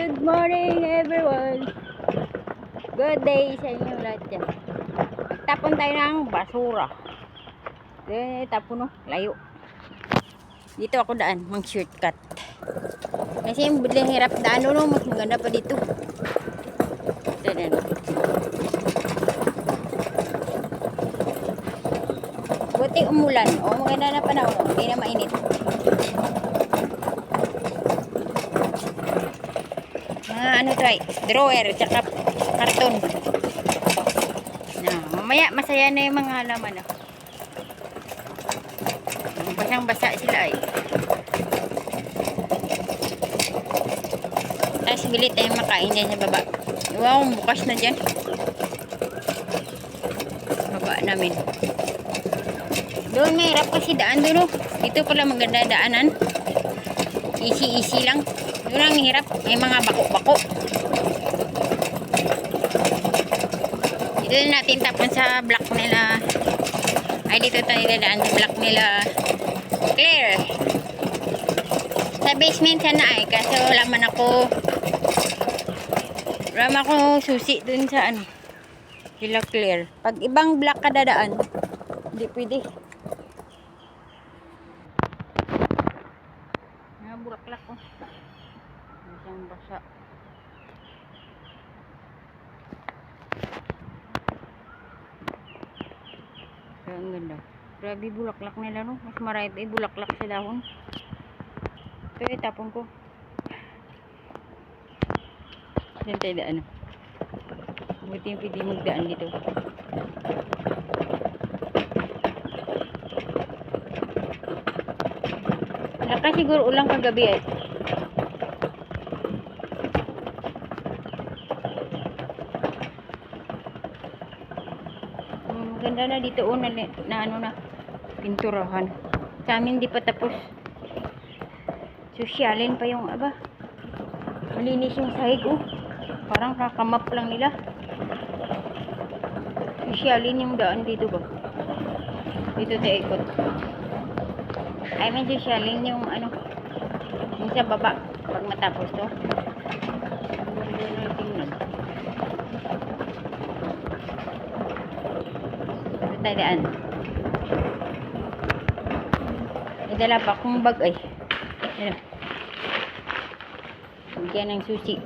Good morning everyone. Good day sa inyo lahat dyan. Magtapon tayo ng basura. Tapon no, layo. Dito ako daan, mang shortcut. Kasi yung bilang hirap daan no, mas maganda pa dito. Ito. Buti umulan. O maganda na panahon. Hindi na mainit. Ano to ay? Drawer, tsaka karton. Mamaya masaya na yung mga halaman. Basang-basa sila ay. Tapos bilit tayong makain dyan sa baba. Wow, bukas na dyan. Baba namin. Doon may hirap kasi daan doon. Dito pala maganda daanan. Easy lang. Doon ang hirap. May mga bako-bako. Dito na natin tapon sa block nila. Ay, dito tayo dadaan sa block nila. Clear. Sa basement sana ay. Kasi wala man ako susi dun sa ano. Sila clear. Pag ibang block ka dadaan, hindi pwede. Bulaklak ko. Isang basa. Ang ganda. Grabe bulaklak nila no. Mas marami bulaklak sa dahon. Ito itapon ko. Diyan tayo daan. Buti yung pwede magdaan dito. Laka siguro ulang kagabi ay. Maganda na dito na ano na pinturahan. Sa amin di pa tapos. Sosyalin pa yung aba. Malinis yung sahig oh. Parang kakamap lang nila. Sosyalin yung daan dito ba? Dito tayo ikot. I mean sosyalin yung ano. Yung sa baba. Pag matapos to. Ganda na tingnan. Dito tayo daan. May dala pa akong bag ay. Ano? Bigyan ng susi.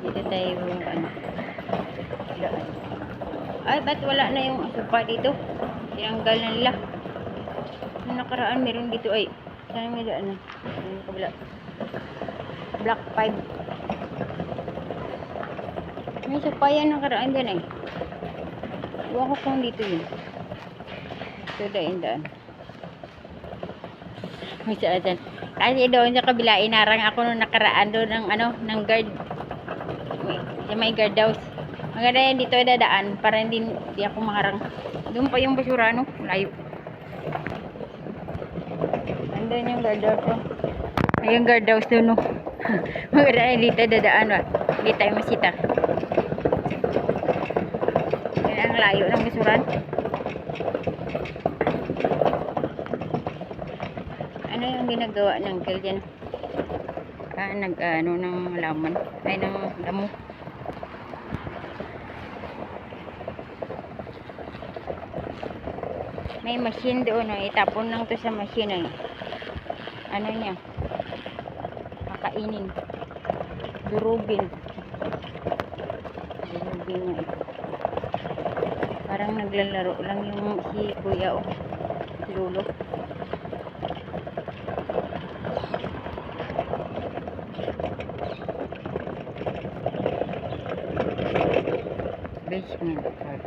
Dito tayo ano. Daan. Ay, ba't wala na yung asupa dito? Tinanggal na nila. Nung nakaraan, meron dito ay. Saan may daan na? Ano kabila? Block 5. May supa yan nakaraan dyan ay. Huwag ko kung dito yun. Ito daan. May saan dyan. Kasi doon sa kabila, inarang ako nung nakaraan doon ng ano, ng guard. May guard house. Maganda yan dito dadaan para hindi ako maharang. Doon pa yung basura no, layo. Andun yung guard house no. Ay yung guard house doon no. Maganda yan dito dadaan ba. Hindi tayo masita. Yan ang layo ng basuran. Ano yung ginagawa ng uncle dyan? Nag-ano ng laman. Ay ng damo. May machine doon, itapon lang to sa machine ay. Ano niya? Makainin. Durugin niya. Parang naglalaro lang yung si kuya o si lolo. Basement park.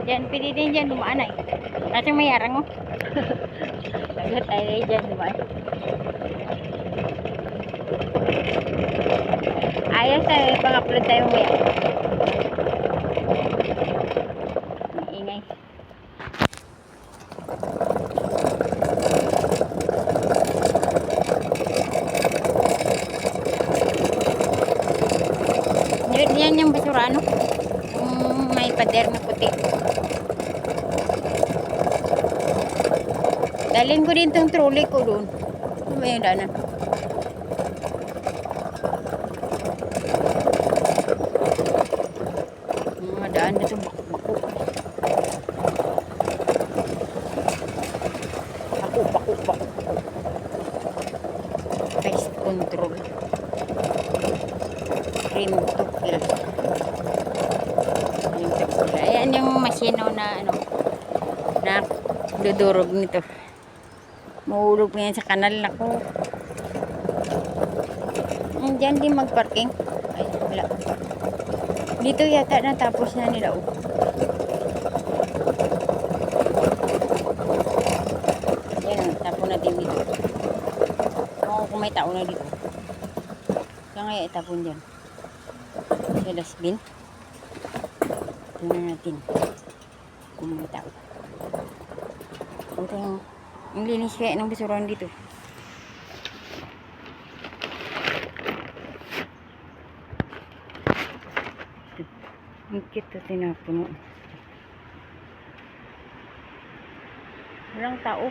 Diyan, pwede din dyan dumaan ay. Kasi may arang oh. Lagot tayo dyan dumaan. Ayos tayo, pang-upload tayo maya. Ingay. Yan yung yung basura, ano? Yung may pader na puti. Dalhin ko din tong trolley ko doon. Ano ba yung daanan? Mga daan na ito, baku-baku. Baku-baku-baku. Pest control. Cream to kill. Ayan yung masino na ano, na dudurog nito. Mahulog mo yan sa kanal na ko. Diyan din magparking. Ay, wala. Dito yata natapos na nila. Oh. Yan, tapon natin dito. Kung may tao na dito. Kaya nga itapon dyan. Sa dustbin. Tingnan natin. Kung may tao. Ito yung ang linis kaya ng basuran dito. Ang cute na tinapuno. Walang tao.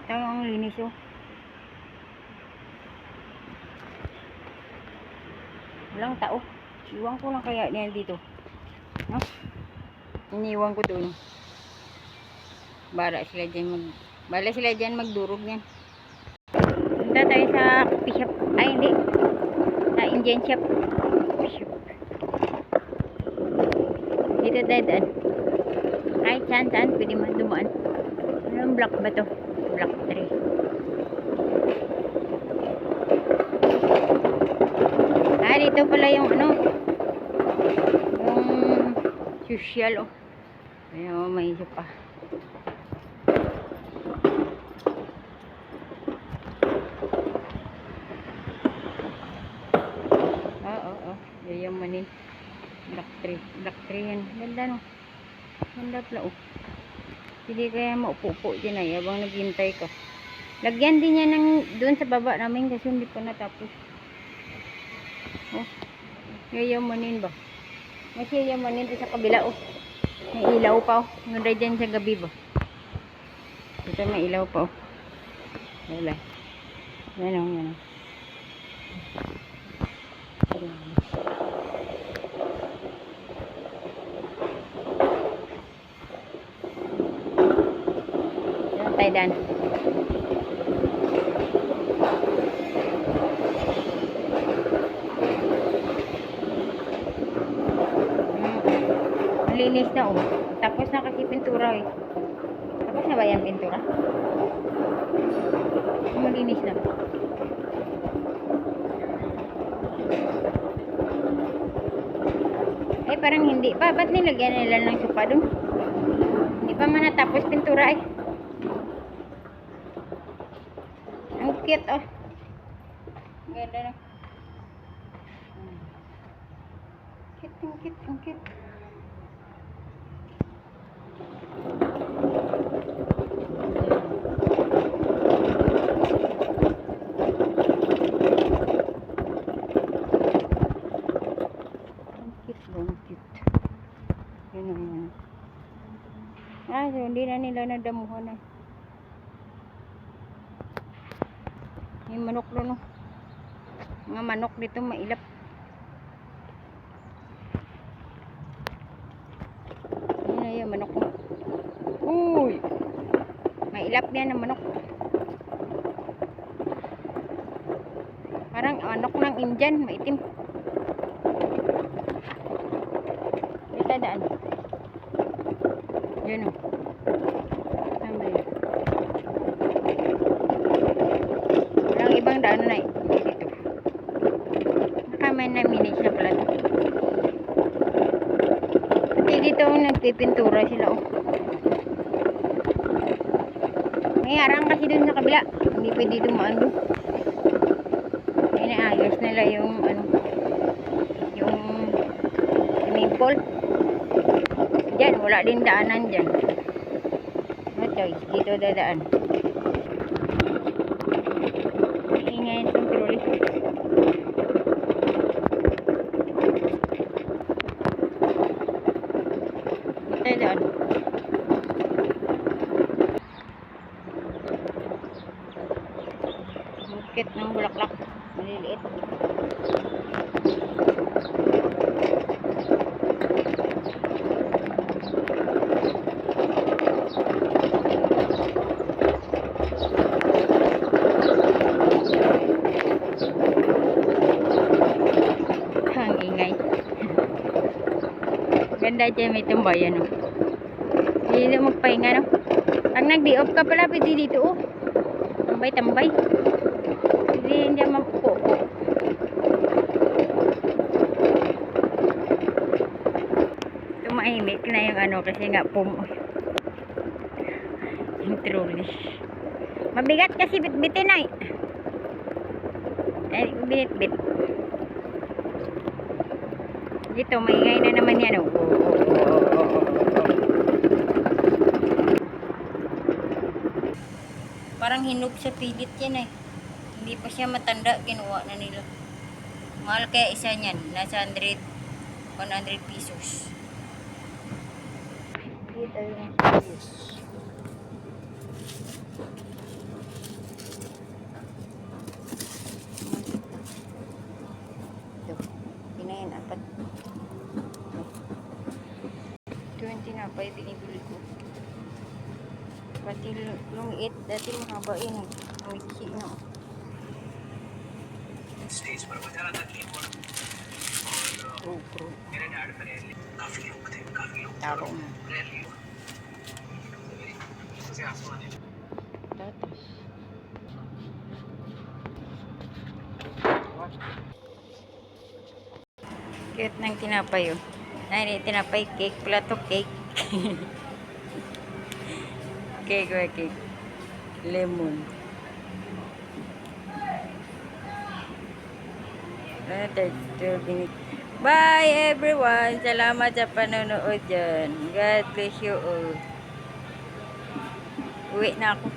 Ito ang linis oh. Walang tao. Iwan ko lang kaya niyan dito. No? Iniwan ko doon. Bala sila dyan magdurog yan. Punta tayo sa coffee shop. Ay hindi. Sa Indian shop. Dito tayo daan. Ay saan pwede man dumaan. Anong block ba to? Block 3. Ah dito pala yung ano. Yung social oh. Ayun may isa pa. Yayamanin. Black 3 yan. Ganda no. Ganda pala oh. Hindi kaya maupo-upo dyan ay habang naghintay ka. Lagyan din yan ng doon sa baba namin kasi hindi pa natapos. Oh. Yayamanin ba? Mas yayamanin doon sa kabila oh. May ilaw pa oh. Ganda dyan sa gabi ba? Dito may ilaw pa oh. Wala. Yan oh. Yan oh. Tayo dan. Linis na oh. Tapos na kasi pintura eh. Tapos na ba yan pintura? Malinis na. Eh parang hindi pa. Ba't nilagyan nila ng sopa dun? Hindi pa man natapos pintura eh. Ang cute oh. Ganda na. Cute, ang cute. Yun. Ah, so hindi na nila nadamuhan na. Yung manok doon, no? Mga manok dito mailap. Yun na yung manok mo. Uy! Mailap yan ang manok. Parang manok ng Indian, maitim. Kita daan. Yun o. Tama yun. Walang ibang daan na dito. Nakamay na minutes na pala ito. Pati dito nagpipintura sila o. May harang kasi dun sa kabila. Hindi pwede dumaan doon. Ay naayos nila yung ano, yung swimming pool. Diyan, wala din daanan dyan. No choice, dito dadaan. Ingay itong trolley. tayo doon. Bukit ng bulaklak. Maliliit. Ang ingay. Ganda dyan, may tumbayan, oh. Hindi na magpahinga, no? Pag nag-di-off ka pala, pwede dito, oh. Tambay-tambay. Hindi mapupo. Tumahimik na yung ano, kasi nga yung trolley. Mabigat kasi bit-bitin ay. Binit-bit. Dito, maingay na naman yan, oh. Parang hinog sa pilit yan, eh. Hindi pa siya matanda, kinuha na nila. Mahal kaya isa niyan, nasa 100 pesos. Dito yung fish. Ito, pinayin, 4. 20 na pa, binibili ko. Pati lumiit, dati mahaba yun, lumiksi, no? Stage पर बजा रहा था कीबोर्ड और मेरे डैड पर काफी लोग थे रैली से आसमान है cute ng tinapay, oh. Ay, tinapay, cake pala to, cake. Cake. Lemon. Bye everyone. Salamat sa panonood dyan. God bless you all. Uwi na ako.